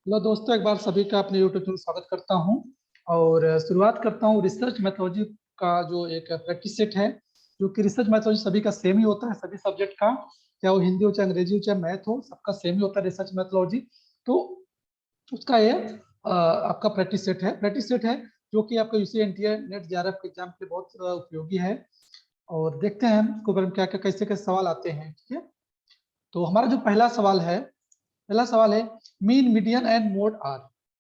Hello दोस्तों, एक बार सभी का अपने यूट्यूब चैनल स्वागत करता हूं और शुरुआत करता हूं रिसर्च मेथोलॉजी का जो एक प्रैक्टिस सेट है। जो कि रिसर्च मेथोलॉजी सभी का सेम ही होता है, सभी सब्जेक्ट का, चाहे वो हिंदी हो, चाहे अंग्रेजी हो, चाहे मैथ हो, सबका सेम ही होता है रिसर्च मेथोलॉजी। तो उसका ये आपका प्रैक्टिस सेट है जो कि आपका यूसीएनटीए नेट जेआरएफ के एग्जाम के लिए बहुत उपयोगी है। और देखते हैं इसके ऊपर क्या क्या कैसे कैसे सवाल आते हैं। ठीक है, तो हमारा जो पहला सवाल है mean median and mode are.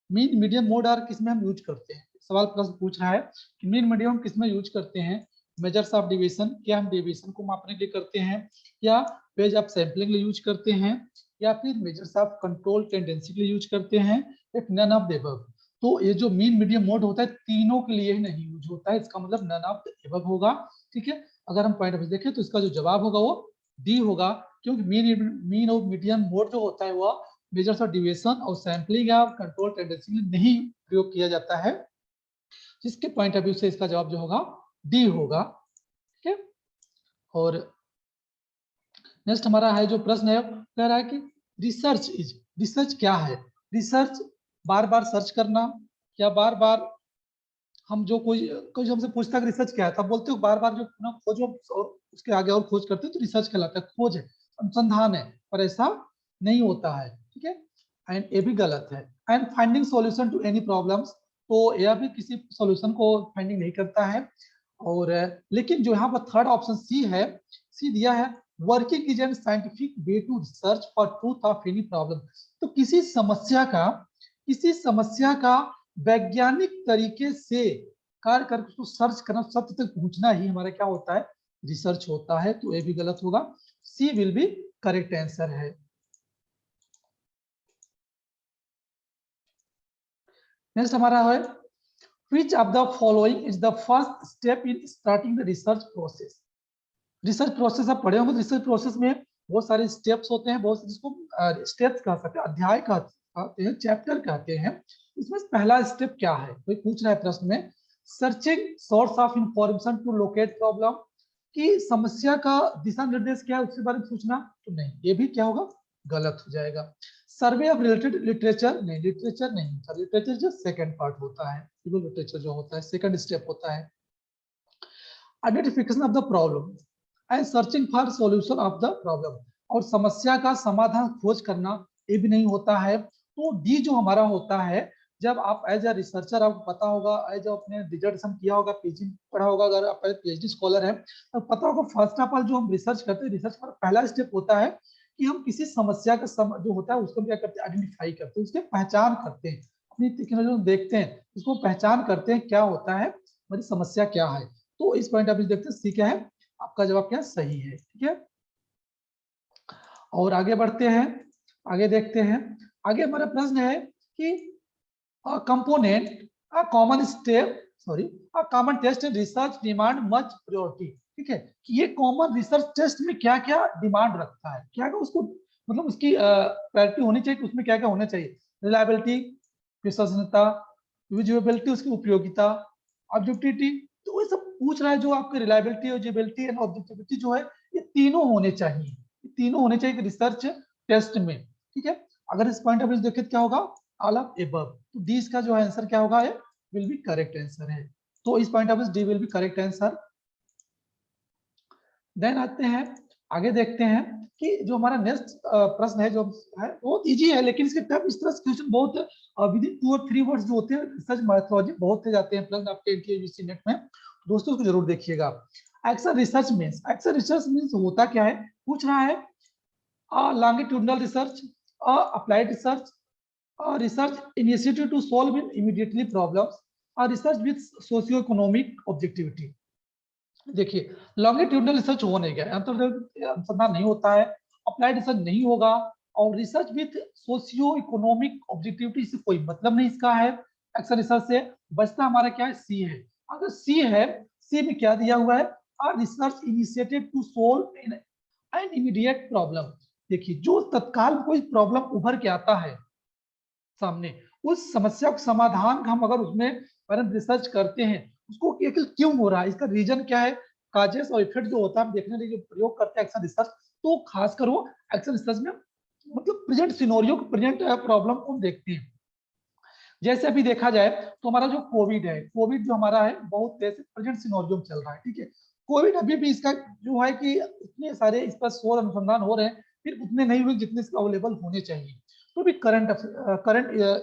Mean median mode are किसमें हम यूज करते हैं? सवाल प्रश्न पूछ रहा है कि मीन मीडियम हम किसमें यूज करते हैं। मेजर्स ऑफ डेविएशन, क्या हम डेविएशन को मापने के लिए करते हैं, या पेज ऑफ सैंपलिंग के लिए यूज करते हैं, या फिर मेजर्स ऑफ कंट्रोल टेंडेंसी के लिए यूज करते हैं, एक नन ऑफ द अबव। तो ये जो मीन मीडियम मोड होता है तीनों के लिए ही नहीं यूज होता है, इसका मतलब नन ऑफ द अबव होगा। ठीक है, अगर हम पॉइंट ऑफ व्यू देखें तो इसका जो जवाब होगा वो डी होगा, क्योंकि मीन और मीडियन मोड जो होता है वह मेजर्स ऑफ डिविएशन और सैंपलिंग या कंट्रोल टेंडेंसी में नहीं प्रयोग किया जाता है, जिसके पॉइंट ऑफ व्यू से इसका जवाब जो होगा डी होगा। ठीक है, और नेक्स्ट हमारा है जो प्रश्न है, कह रहा है कि रिसर्च क्या है। रिसर्च बार बार सर्च करना, या बार बार हम जो कोई कोई हमसे पूछता है कि रिसर्च क्या है, तब बोलते हो बार बार जो ना खोजो और उसके आगे और खोज करते हैं तो रिसर्च कहलाता है, खोज है, अनुसंधान है। पर ऐसा नहीं होता है। ठीक है, एंड ये भी गलत है। And finding solution to any problems, तो यह भी किसी सॉल्यूशन को फाइंडिंग नहीं करता है। और लेकिन जो यहाँ पर थर्ड ऑप्शन सी है, सी दिया है working is an scientific way to research for truth of any problem. तो किसी समस्या का वैज्ञानिक तरीके से कार्य करके उसको सर्च करना, सत्य तक पहुंचना ही हमारा क्या होता है, रिसर्च होता है। तो ये भी गलत होगा, सी विल बी करेक्ट आंसर है। नेक्स्ट हमारा है which of the following is the first step in starting the research process। Research process आप पढ़े होंगे, रिसर्च प्रोसेस में बहुत सारे स्टेप्स होते हैं, बहुत जिसको स्टेप्स कह सकते हैं, अध्याय कहते हैं, चैप्टर कहते हैं। इसमें पहला स्टेप क्या है, कोई पूछ रहा है प्रश्न में, searching source of information to locate problem, कि समस्या का दिशा निर्देश क्या है उसके बारे में पूछना, तो नहीं, ये भी क्या होगा, गलत हो जाएगा। सर्वे ऑफ रिलेटेड लिटरेचर, नहीं, लिटरेचर नहीं, लिटरेचर जो सेकंड पार्ट होता है, लिटरेचर जो होता है सेकंड स्टेप होता है। Identification of the problem and searching for solution of the problem, और समस्या का समाधान खोज करना, ये भी नहीं होता है। तो डी जो हमारा होता है, जब आप एज ए रिसर्चर, आपको पता होगा, एज आपने डिजर्टेशन किया होगा, पीजी पढ़ा होगा, अगर आप पीएचडी स्कॉलर हैं तो पता होगा फर्स्ट ऑफ ऑल जो हम रिसर्च करते हैं, रिसर्च का पहला स्टेप होता है कि हम किसी समस्या का जो होता है उसको क्या करते हैं, आइडेंटिफाई करते हैं, उसकी पहचान करते हैं, अपनी टेक्नोलॉजी देखते हैं, उसको पहचान करते हैं क्या होता है, हमारी समस्या क्या है। तो इस पॉइंट ऑफ व्यू देखते हैं सी क्या है, आपका जवाब क्या सही है। ठीक है, और आगे बढ़ते हैं, आगे देखते हैं। आगे हमारा प्रश्न है कि component a common step sorry a common test in research demand much priority. ठीक है, कि ये कॉमन रिसर्च टेस्ट में क्या क्या डिमांड रखता है, क्या क्या उसको मतलब उसकी प्रायोरिटी होनी चाहिए, उसमें क्या क्या होना चाहिए, रिलायबिलिटी, विश्वसनीयता, विजिबिलिटी, उसकी उपयोगिता, ऑब्जेक्टिविटी। तो ये सब पूछ रहा है, जो आपकी रिलायबिलिटी, विजिबिलिटी एंड ऑब्जेक्टिविटी जो है, ये तीनों होने चाहिए, ये तीनों होने चाहिए रिसर्च टेस्ट में। ठीक है, अगर इस पॉइंट ऑफ व्यू देखें क्या होगा, ऑल ऑफ एबव। तो डी इसका जो आंसर क्या होगा, ये विल बी करेक्ट आंसर है। तो इस point of view D will be correct answer. Then आते हैं, आगे देखते हैं कि जो हमारा नेक्स्ट प्रश्न है जो है बहुत इजी है, लेकिन इसके टाइप इस तरह से क्वेश्चन बहुत विद इन 2 और 3 वर्ड्स जो होते हैं, रिसर्च मेथोडोलॉजी बहुत से जाते हैं प्रश्न आपके एनटीए नेट में, दोस्तों उसको जरूर देखिएगा। एक्शन रिसर्च मींस होता क्या है, पूछ रहा है longitudinal research, applied research, research initiative to solve immediately problems, और research with socio-economic objectivity। देखिए, लॉन्गिट्यूडनल रिसर्च हो नहीं गया, अनुसंधान नहीं होता है, अप्लाइड रिसर्च नहीं होगा, और research with socio economic objectivity से कोई मतलब नहीं इसका है एक्शन रिसर्च से। बचता हमारा क्या है, सी है। अगर सी है, सी में क्या दिया हुआ है, research initiated to solve an immediate problem. देखिए, जो तत्काल कोई प्रॉब्लम उभर के आता है सामने, उस समस्या का समाधान हम अगर उसमें रिसर्च करते हैं, उसको क्यों हो रहा है, इसका रीजन क्या है, काजेस और इफेक्ट जो होता है हम देखने के लिए प्रयोग करते हैं एक्शन रिसर्च। तो खासकर वो एक्शन रिसर्च में मतलब प्रेजेंट सिनेरियो, प्रेजेंट प्रॉब्लम को देखते हैं। जैसे अभी देखा जाए तो हमारा जो कोविड है, कोविड जो हमारा है बहुत तेज से प्रेजेंट सिनेरियो में चल रहा है, ठीक है। कोविड अभी भी इसका जो है कि इतने सारे इस पर शोध अनुसंधान हो रहे हैं, फिर उतने नहीं हुए जितने इसके अवेलेबल होने चाहिए। तो भी करंट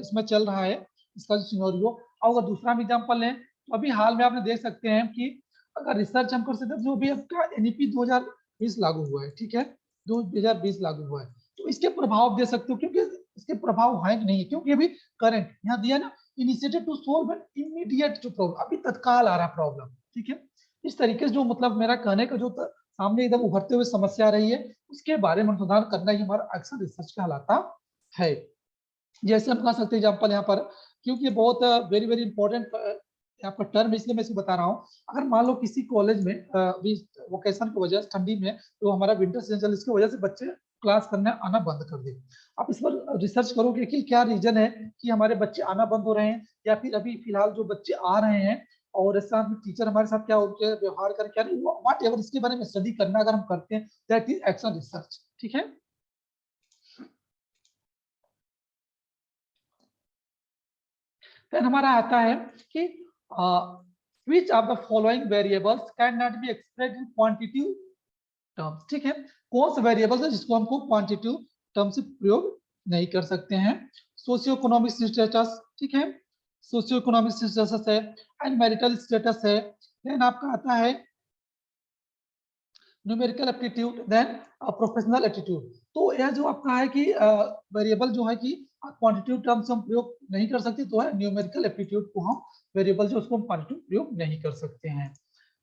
इसमें चल रहा है इसका जो सिनेरियो। और अगर दूसरा एग्जाम्पल लें तो अभी हाल में आपने देख सकते हैं कि अगर रिसर्च हम कर सकते हैं, जो भी आपका एनईपी 2020 लागू हुआ है, ठीक है, 2020 लागू हुआ है, तो इसके प्रभाव दे सकते हो, क्योंकि इसके प्रभाव है कि नहीं है, क्योंकि अभी करंट यहाँ दिया ना, initiated to solve an immediate जो प्रॉब्लम, अभी तत्काल आ रहा प्रॉब्लम, ठीक है। इस तरीके से जो मतलब मेरा कहने का जो सामने एकदम उभरते हुए समस्या रही है, उसके बारे में अनुसंधान करना ही हमारा अक्सर रिसर्च कहलाता है। जैसे हम कह सकते हैं एग्जाम्पल यहाँ पर, क्योंकि ये बहुत वेरी वेरी इंपॉर्टेंट आपका टर्म है, इसलिए मैं इसको बता रहा हूँ। अगर मान लो किसी कॉलेज में वोकेशन की वजह से ठंडी में तो हमारा विंटर सीजन चल, इसकी वजह से बच्चे क्लास करने आना बंद कर दे। आप इस पर रिसर्च करोगे कि क्या रीजन है कि हमारे बच्चे आना बंद हो रहे हैं, या फिर अभी फिलहाल जो बच्चे आ रहे हैं और साथ में टीचर हमारे साथ क्या उनके व्यवहार कर क्या नहीं, व्हाट एवर, इसके बारे में स्टडी करना अगर हम करते हैं, दैट इज एक्शन रिसर्च, ठीक है। फिर हमारा आता है कि which of the following variables cannot be expressed in quantitative terms, ठीक है। कौन सा वेरिएबल है जिसको हमको क्वांटिटेटिव टर्म से प्रयोग नहीं कर सकते हैं? सोशियो इकोनॉमिक स्टेटस, ठीक है, सोशियो इकोनॉमिक स्टेटस है, एंड मैरिटल स्टेटस है, देन आपका आता है numerical aptitude, then professional aptitude. तो यह जो आपका है कि वेरिएबल जो है कि क्वांटिटेटिव टर्म्स हम प्रयोग नहीं कर सकते, तो है न्यूमेरिकल एप्टीट्यूड को हम वेरिएबल जो उसको हम क्वांटिटेटिव प्रयोग नहीं कर सकते हैं।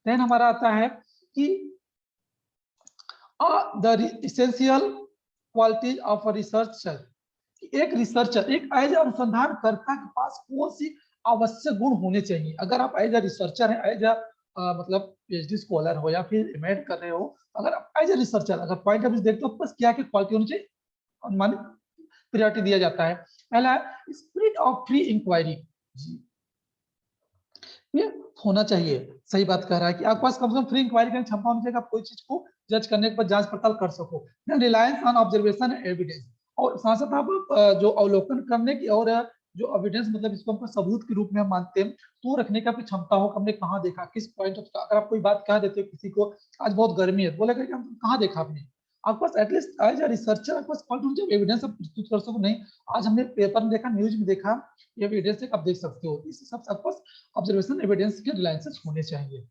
देन हमारा आता है कि the essential qualities of a researcher, एक रिसर्चर, एक एज अनुसंधानकर्ता के पास कौन सी आवश्यक गुण होने चाहिए। अगर आप एज ए रिसर्चर है, एज मतलब पीएचडी स्कॉलर हो या फिर एमएड कर रहे हो, अगर आप एज ए रिसर्चर अगर पॉइंट ऑफ व्यू देखते हो, बस क्या क्या क्वालिटी होनी चाहिए, अनुमानित प्रायोरिटी दिया जाता है। पहला है स्पिरिट ऑफ फ्री इंक्वायरी, ये होना चाहिए। सही बात कह रहा है कि आपके पास कम से कम फ्री इंक्वायरी करने की क्षमता होनी चाहिए, आप कोई चीज को जज करने के बाद जांच पड़ताल कर सको। Reliance on observation and evidence, और साथ साथ आप जो अवलोकन करने की और जो एविडेंस मतलब इसको हम सबूत के रूप में हम मानते हैं, तो रखने का भी क्षमता हो, हमने कहाँ देखा, किस पॉइंट ऑफ, अगर आप कोई बात कह देते हो किसी को आज बहुत गर्मी है, बोलेगा कि हम कहाँ देखा आपने, आपके पास एटलीस्ट एज ए रिसर्चर आपके पास एविडेंस आप प्रस्तुत कर सको। नहीं आज हमने पेपर में देखा, न्यूज में देखा, ये एविडेंस आप देख सकते हो, इस हिसाब से आपके पास ऑब्जर्वेशन एविडेंस के रिलायंसेस होने चाहिए।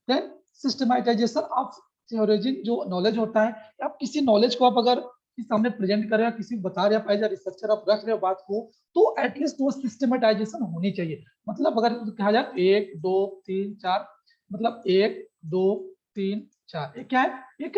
देन सिस्टमैटाइजेशन ऑफ थियोलॉजिक जो नॉलेज होता है, आप किसी नॉलेज को आप अगर सामने प्रेजेंट कर रहे हो, किसी को बता रहे हो, एज ए रिसर्चर आप रख रहे हो बात को, तो एटलीस्ट वो सिस्टमैटाइजेशन होनी चाहिए। मतलब अगर कहा जाए 1 2 3 4, मतलब 1 2 3 4, ये क्या है, एक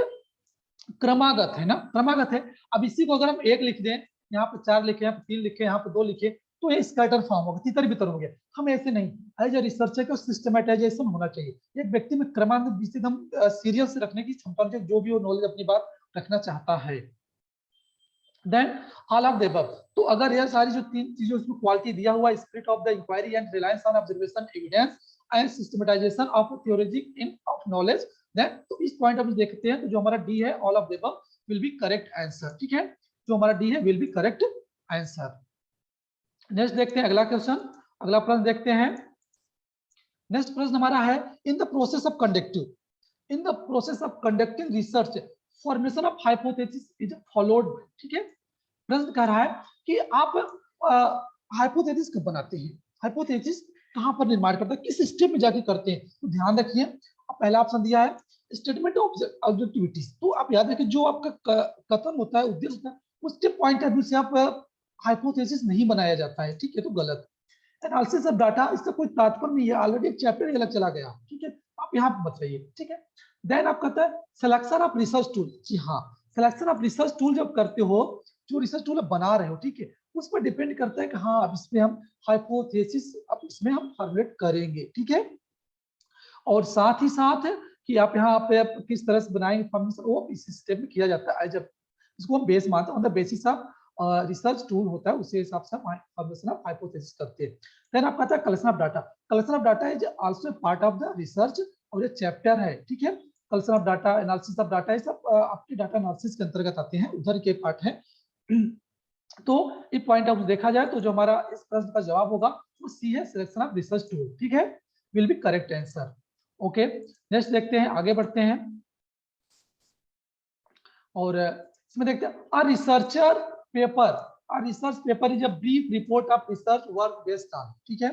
क्रमागत है ना, क्रमागत है। अब इसी को अगर हम 1 लिख दें, यहाँ पे 4 लिखे, यहाँ पे 3 लिखे, यहाँ पे 2 लिखे, तो ये स्कैटर फॉर्म होगा, तितर बितर हो गया। हम ऐसे नहीं, एज ए रिसर्चर का सिस्टमैटाइजेशन होना चाहिए। एक व्यक्ति में क्रमागत एकदम सीरियल से रखने की क्षमता होनी चाहिए, जो भी वो नॉलेज अपनी बात रखना चाहता है। Then all of the above, तो अगर यह सारी जो 3 चीजें उसमें क्वालिटी दिया हुआ, spirit of the inquiry and reliance on observation evidence and systematization of theology in of knowledge, then तो इस पॉइंट ऑफ देखते हैं तो जो हमारा डी है all of the above will be correct answer, ठीक है, जो हमारा डी है will be correct answer. Next देखते हैं अगला क्वेश्चन, अगला प्रश्न देखते हैं। नेक्स्ट प्रश्न हमारा है in the process of conducting, in the process of conducting research formation of hypothesis is followed, ठीक है। प्रश्न कह रहा है कि आप हाइपोथेसिस कब बनाते हैं, हाइपोथेसिस कहां पर निर्माण करते हैं, किस स्टेप में जाके करते हैं। तो ध्यान रखिए, पहला ऑप्शन दिया है स्टेटमेंट ऑफ ऑब्जेक्टिविटीज, तो आप याद रखिए जो आपका कथन होता है, उद्देश्य होता है, उसके पॉइंट ऑफ व्यू से आप हाइपोथेसिस नहीं बनाया जाता है, ठीक है, तो गलत। एनालिसिस ऑफ डाटा, इसका कोई तात्पर्य नहीं है, ऑलरेडी एक चैप्टर अलग चला गया, ठीक है, आप यहाँ पे मत रहिए, ठीक है। देन आप कहते हैं सिलेक्शन ऑफ रिसर्च टूल, जी हाँ, सिलेक्शन ऑफ रिसर्च टूल जब करते हो, जो रिसर्च टूल बना रहे हो, ठीक है, उस पर डिपेंड करता है कि हाँ अब इसमें हम हाइपोथेसिस अब इसमें हम फॉर्मुलेट करेंगे, ठीक है। और साथ ही साथ कि आप यहाँ पे किस तरह से बनाएंगे, वो इस स्टेप में किया जाता है, जब इसको हम बेस मानते हैं, on the basis of research tool होता है, उसी हिसाब से हम फॉर्मेशन ऑफ हाइपोथेसिस करते हैं। देन आप कहता है collection of data, collection of data is also part of the research, और ये चैप्टर है, ठीक है। Collection of data, analysis of data, ये सब आपके डाटा एनालिसिस के अंतर्गत आते हैं, उधर के पार्ट है। तो इस पॉइंट ऑफ देखा जाए तो जो हमारा इस प्रश्न का जवाब होगा वो सी है, सिलेक्शन ऑफ रिसर्च टूल, ठीक है, will be correct answer. Okay, next देखते हैं, आगे बढ़ते हैं और इसमें देखते हैं a research paper is a brief report of research work based on, ठीक है।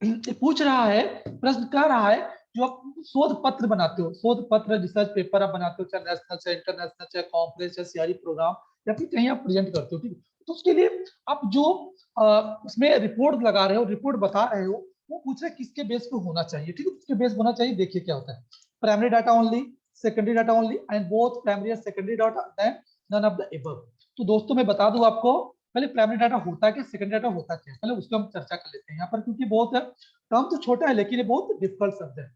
ये पूछ रहा है, प्रश्न कर रहा है जो आप शोध पत्र बनाते हो, शोध पत्र रिसर्च पेपर आप बनाते हो, चाहे नेशनल चाहे इंटरनेशनल चाहे कॉन्फ्रेंस चाहे सीआरई प्रोग्राम या फिर कहीं आप प्रेजेंट करते हो, ठीक है। तो उसके लिए आप जो उसमें रिपोर्ट लगा रहे हो, रिपोर्ट बता रहे हो, वो पूछ रहे किसके बेस पे होना चाहिए, ठीक है। उसके बेस होना चाहिए, देखिए क्या होता है, primary data only, secondary data only and both primary and secondary data then none of the above. तो दोस्तों मैं बता दूं आपको, पहले प्राइमरी डाटा होता है क्या, सेकेंडरी डाटा होता क्या है, पहले उसको हम चर्चा कर लेते हैं यहाँ पर, क्योंकि बहुत टर्म तो छोटा है लेकिन ये बहुत डिफिकल्ट शब्द है।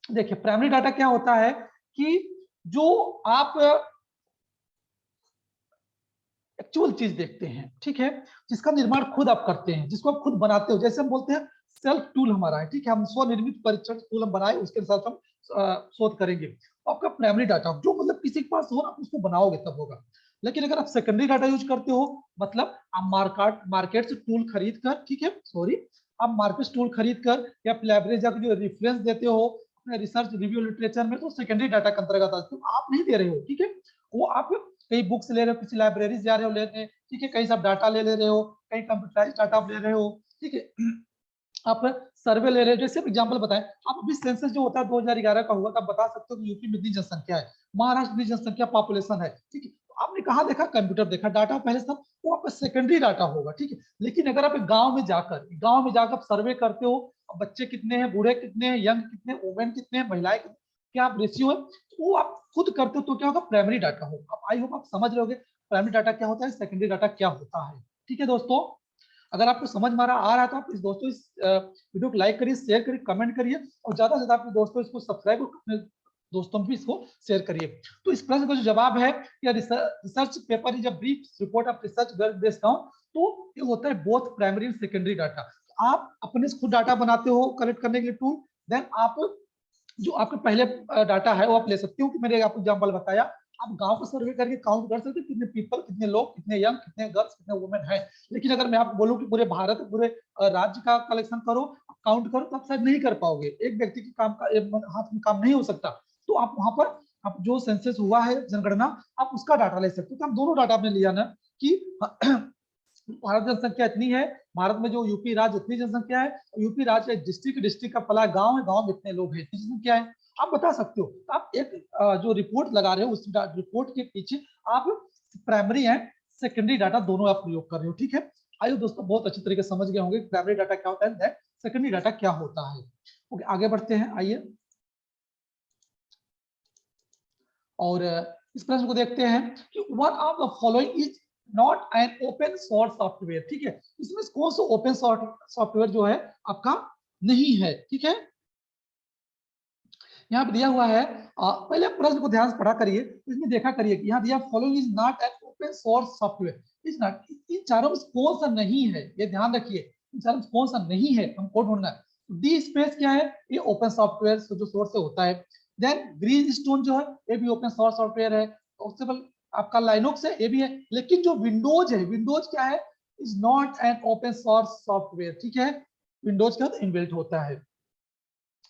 देखिए प्राइमरी डाटा क्या होता है कि जो आप एक्चुअल चीज देखते हैं, ठीक है, जिसका निर्माण खुद आप करते हैं, जिसको आप खुद बनाते हो, जैसे हम बोलते हैं सेल्फ टूल हमारा है, ठीक है, हम स्वनिर्मित परीक्षण टूल हम बनाए, उसके साथ हम शोध करेंगे। आपका प्राइमरी डाटा जो मतलब किसी के पास हो ना, उसको बनाओगे तब होगा। लेकिन अगर आप सेकेंडरी डाटा यूज करते हो, मतलब आप मार्केट से टूल खरीद कर, ठीक है, सॉरी, आप मार्केट टूल खरीद कर या लाइब्रेरी जाकर जो रेफरेंस देते हो अपने रिसर्च रिव्यू लिटरेचर में, तो सेकेंडरी डाटा के अंतर्गत आते हो, आप नहीं दे रहे हो, ठीक है। वो आप कहीं बुक्स ले रहे हो, किसी लाइब्रेरी जा रहे हो लेने, ठीक है, कहीं से आप डाटा ले रहे हो, कहीं कंप्यूटराइज डाटा आप ले रहे हो, ठीक है, आप सर्वे ले रहे हो। जैसे एग्जांपल बताएं, आप अभी सेंसस जो होता है 2011 का हुआ, तो आप बता सकते हो कि यूपी में इतनी जनसंख्या है, महाराष्ट्र में जनसंख्या पॉपुलेशन है, ठीक है। तो आपने कहा देखा, कंप्यूटर देखा, डाटा पहले सब वो आपका सेकेंडरी डाटा होगा, ठीक है। लेकिन अगर आप गांव में जाकर सर्वे करते हो, बच्चे कितने हैं, बूढ़े कितने हैं, यंग कितने, वुमेन कितने हैं, महिलाएं कितने, क्या आप रेशियो है, तो वो आप खुद करते हो, तो क्या होगा, प्राइमरी डाटा होगा। अब आई होप आप समझ रहे होगे प्राइमरी डाटा क्या होता है, सेकेंडरी डाटा क्या होता है, ठीक है दोस्तों। अगर आपको समझ में आ रहा है तो आप इस दोस्तों इस वीडियो को लाइक करिए, शेयर करिए, कमेंट करिए, और ज्यादा से ज्यादा अपने दोस्तों इसको सब्सक्राइब और अपने दोस्तों में भी इसको शेयर करिए। तो इस प्रश्न का जो जवाब है, या research paper is a brief report of research work based on, तो ये होता है both primary and secondary data. आप अपने खुद डाटा बनाते हो कलेक्ट करने के लिए टूल, देन आप जो आपके पहले डाटा है वो आप ले सकते हो, कि मैंने आपको एग्जांपल बताया, आप गांव का सर्वे करके काउंट कर सकते हो कितने पीपल, कितने लोग, कितने यंग, कितने गर्ल्स, कितने वुमेन है। लेकिन अगर मैं आपको बोलूं कि पूरे भारत, पूरे राज्य का कलेक्शन करो, काउंट करो, तो आप शायद नहीं कर पाओगे, एक व्यक्ति के काम का हाथ में काम नहीं हो सकता। तो आप वहां पर आप जो सेंसस हुआ है, जनगणना, आप उसका डाटा ले सकते हो। तो हम दोनों डाटा आपने लिया ना, कि भारत जनसंख्या इतनी है, भारत में जो यूपी राज्य इतनी जनसंख्या है, यूपी राज्य डिस्ट्रिक्ट, डिस्ट्रिक्ट का फला गांव है, गांव में इतने लोग हैं, इतनी जनसंख्या है, आप बता सकते हो। तो आप एक जो रिपोर्ट लगा रहे हो, उस रिपोर्ट के पीछे आप प्राइमरी एंड सेकेंडरी डाटा दोनों आप प्रयोग कर रहे हो, ठीक है। आइए दोस्तों, बहुत अच्छी तरीके से समझ गए होंगे प्राइमरी डाटा क्या होता है, सेकेंडरी डाटा क्या होता है। ओके, आगे बढ़ते हैं, आइए और इस प्रश्न को देखते हैं कि one of the following is not an open source software, ठीक है। इसमें कौन सा ओपन सॉफ्टवेयर जो है आपका नहीं है, ठीक है। यहाँ पे दिया हुआ है, पहले प्रश्न को ध्यान से पढ़ा करिए, इसमें देखा करिए कि यहाँ दिया following is not an open source software, is not, इन चारों में कौन सा नहीं है, ये ध्यान रखिए, इन चारों में कौन सा नहीं है, हमको ढूंढना है। डी स्पेस क्या है, ये ओपन सॉफ्टवेयर जो सोर्स से होता है। देन ग्रीन स्टोन जो है, ये भी ओपन सोर्स सॉफ्टवेयर है। उससे आपका लाइनोक्स है, ये भी है। लेकिन जो विंडोज है, विंडोज क्या है, is not an open source software, ठीक है। विंडोज के अंदर इनबिल्ट होता है।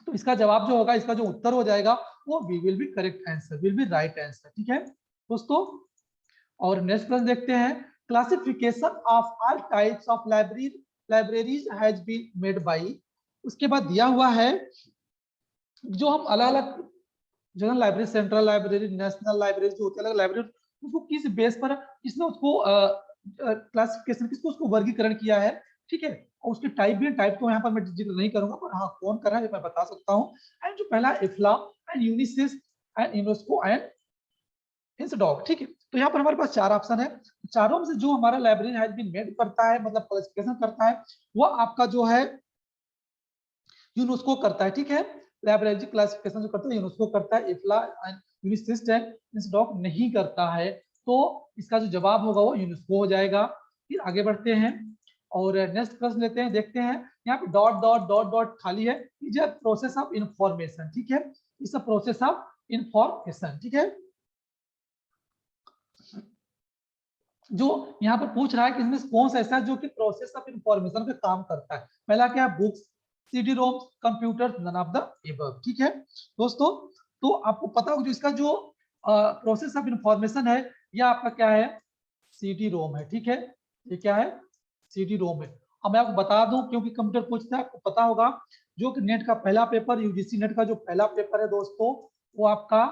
तो इसका जवाब जो होगा, इसका जो उत्तर हो जाएगा, वो we will be correct answer, will be right answer, ठीक है दोस्तों। और नेक्स्ट प्रश्न देखते हैं, classification of all types of libraries has been made by, उसके बाद दिया हुआ है जो हम अलग अलग general library, central library, national library जो होती है, अलग लाइब्रेरी, उसको किस बेस पर किसने उसको क्लासिफिकेशन, किसको उसको वर्गीकरण किया है, ठीक है। और उसके टाइप भी, टाइप तो यहाँ पर मैं जिक्र नहीं करूंगा, पर हाँ कौन कर रहा है मैं बता सकता हूँ। एंड जो पहला IFLA and UNISIST and UNESCO and INSDOC, ठीक है। तो यहाँ पर हमारे पास चार ऑप्शन है, चारों में से जो हमारा लाइब्रेरी हैज बीन मेड करता है, मतलब क्लासिफिकेशन करता है, वो आपका जो है यूनेस्को करता है, ठीक है। लाइब्रेरी क्लासिफिकेशन जो करता है यूनेस्को करता है, इफ्ला एंड यूनिसिस्ट एंड इंसडॉक नहीं करता है। तो इसका जो जवाब होगा वो यूनेस्को हो जाएगा। फिर आगे बढ़ते हैं और नेक्स्ट प्रश्न लेते हैं, देखते हैं यहाँ पे डॉट डॉट डॉट डॉट खाली है, is a process of information, ठीक है, is a process of information, ठीक है। जो यहाँ पर पूछ रहा है कि इसमें कौन सा ऐसा है जो कि प्रोसेस ऑफ इंफॉर्मेशन पे काम करता है। पहला क्या है, books, CD ROM, computer, none of the above. ठीक है दोस्तों, तो आपको पता होगा जो इसका जो प्रोसेस ऑफ इंफॉर्मेशन है, यह आपका क्या है, सीडी रोम है। ठीक है, ये क्या है, सीडी रोम है। अब मैं आपको बता दूं, क्योंकि कंप्यूटर पूछता है, आपको पता होगा जो कि नेट का पहला पेपर, यूजीसी नेट का जो पहला पेपर है दोस्तों, वो आपका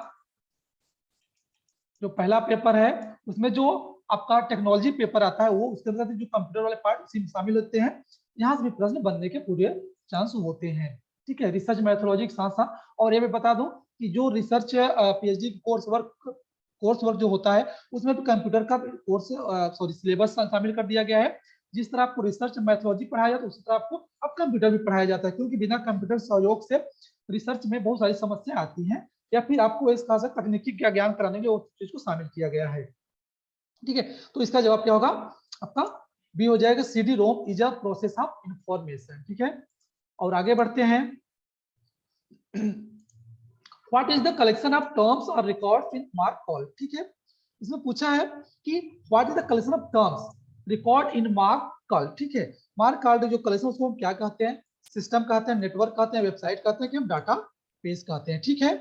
जो पहला पेपर है उसमें जो आपका टेक्नोलॉजी पेपर आता है, वो उसके अंदर जो कंप्यूटर वाले पार्ट उसी में शामिल होते हैं। यहाँ से भी प्रश्न बनने के पूरे चांस होते हैं। ठीक है, रिसर्च मैथोलॉजी के साथ साथ, और ये भी बता दूं कि जो रिसर्च पीएचडी कोर्स वर्क जो होता है, उसमें भी कंप्यूटर का कोर्स सॉरी सिलेबस शामिल कर दिया गया है। जिस तरह आपको रिसर्च मैथोलॉजी पढ़ाया जाता है, उसी तरह आपको अब कंप्यूटर भी पढ़ाया जाता है, क्योंकि बिना कंप्यूटर सहयोग से रिसर्च में बहुत सारी समस्या आती हैं, या फिर आपको इस खास तकनीकी का ज्ञान कराने के लिए उस चीज को शामिल किया गया है। ठीक है, तो इसका जवाब क्या होगा आपका, बी हो जाएगा, CD ROM is a process of information. ठीक है, और आगे बढ़ते हैं। What is the collection of terms और रिकॉर्ड्स इन मार्क कॉल। ठीक है, इसमें पूछा है कि what is the collection of terms record in mark call. ठीक है, मार्क कॉल जो कलेक्शन, उसको हम क्या कहते हैं, सिस्टम कहते हैं, नेटवर्क कहते हैं, वेबसाइट कहते हैं, कि हम डाटा बेस कहते हैं। ठीक है,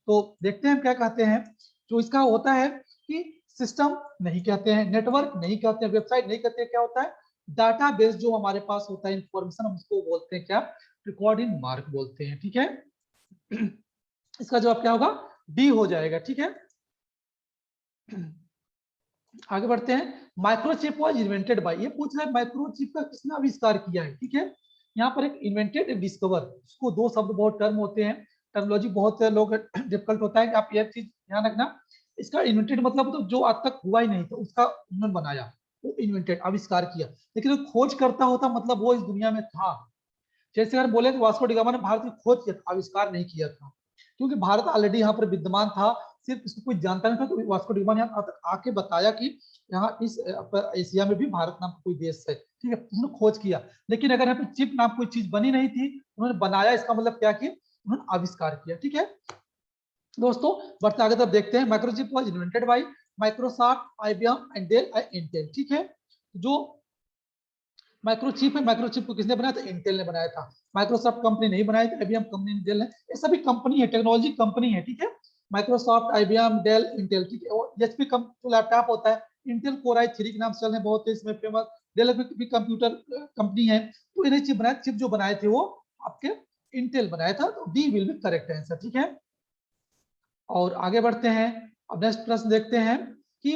तो देखते हैं हम क्या कहते हैं। जो इसका होता है कि सिस्टम नहीं कहते हैं, नेटवर्क नहीं कहते हैं, वेबसाइट नहीं कहते हैं, क्या होता है, डाटा बेस जो हमारे पास होता है इंफॉर्मेशन, हम उसको बोलते हैं क्या, रिकॉर्ड इन मार्क बोलते हैं। ठीक है, इसका जवाब क्या होगा, डी हो जाएगा। ठीक है, आगे बढ़ते हैं। माइक्रोचिप वाज इन्वेंटेड बाय, ये पूछ रहा है माइक्रोचिप का किसने आविष्कार किया है। ठीक है, यहाँ पर एक इन्वेंटेड, एक डिस्कवर, इसको दो शब्द बहुत टर्म होते हैं, टर्मोलॉजी बहुत लोग डिफिकल्ट होता है, कि आप ये चीज ध्यान रखना। इसका इन्वेंटेड मतलब तो जो आज तक हुआ ही नहीं था उसका उन्होंने बनाया, वो इन्वेंटेड, आविष्कार किया। लेकिन जो खोज करता होता मतलब वो इस दुनिया में था। जैसे अगर बोले तो वास्को डिगामा ने भारत की खोज किया, आविष्कार नहीं किया था, क्योंकि भारत ऑलरेडी यहाँ पर विद्यमान था, सिर्फ इसको कोई जानता नहीं था। तो वास्को डिगामा ने यहाँ आके बताया कि यहाँ इस एशिया में भी भारत नाम का कोई देश है। ठीक है, उन्होंने खोज किया, लेकिन अगर यहाँ पे चिप नाम कोई चीज बनी नहीं थी, उन्होंने बनाया, इसका मतलब क्या कि उन्होंने आविष्कार किया। ठीक है दोस्तों, बढ़ते आगे तब देखते हैं। Microchip was invented by Microsoft, IBM and Dell and Intel. ठीक है, जो माइक्रोचिप है, माइक्रोचिप को किसने बनाया था, इंटेल ने बनाया था। माइक्रोसॉफ्ट कंपनी नहीं बनाई थी, आईबीएम कंपनी, डेल ने, ये सभी कंपनी है, टेक्नोलॉजी कंपनी है। ठीक है, माइक्रोसॉफ्ट, आईबीएम, डेल, इंटेल। ठीक है, और एचपी जो लैपटॉप होता है, इंटेल कोर आई 3 के नाम से चल रहे बहुत है, इसमें फेमस। डेल भी कंप्यूटर कंपनी है। तो इन्हें चिप बनाए, चिप जो बनाए थे वो आपके इंटेल बनाया था। तो D will be correct answer. ठीक है, और आगे बढ़ते हैं। अब नेक्स्ट प्रश्न देखते हैं कि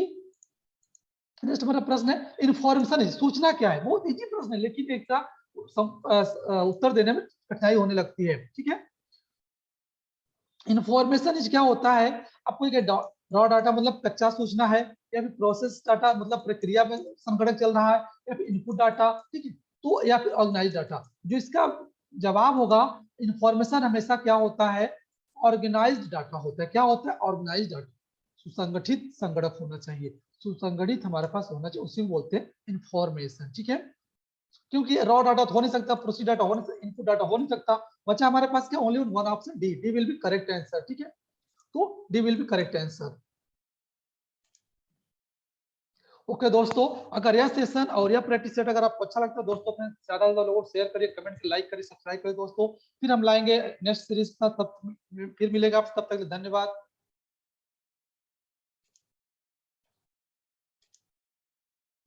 नेक्स्ट हमारा प्रश्न है, इन्फॉर्मेशन है, सूचना क्या है। बहुत इजी प्रश्न है, लेकिन एक उत्तर देने में कठिनाई होने लगती है। ठीक है, इन्फॉर्मेशन क्या होता है, आपको रॉ डाटा मतलब कच्चा सूचना है, या फिर प्रोसेस डाटा मतलब प्रक्रिया में संगणक चल रहा है, या फिर इनपुट डाटा। ठीक है, तो या फिर ऑर्गेनाइज डाटा। जो इसका जवाब होगा, इन्फॉर्मेशन हमेशा क्या होता है, ऑर्गेनाइज्ड डाटा होता है। क्या होता है, ऑर्गेनाइज्ड डाटा, सुसंगठित संगणक होना चाहिए, सुसंगठित हमारे पास होना चाहिए, उसी को बोलते हैं इन्फॉर्मेशन। ठीक है, क्योंकि रॉ डाटा तो हो नहीं सकता, प्रोसीड डाटा हो नहीं सकता, इनपुट डाटा हो नहीं सकता, बचा हमारे पास क्या, only one option D, D will be correct answer. ठीक है, तो D will be correct answer. Okay दोस्तों, अगर यह सेशन और यह प्रैक्टिस सेट अगर आपको अच्छा लगता है दोस्तों, अपने ज्यादा से ज्यादा लोगों को शेयर करिए, कमेंट करिए, लाइक करिए, सब्सक्राइब करिए दोस्तों। फिर हम लाएंगे नेक्स्ट सीरीज का, तब फिर मिलेगा आप, तब तक धन्यवाद।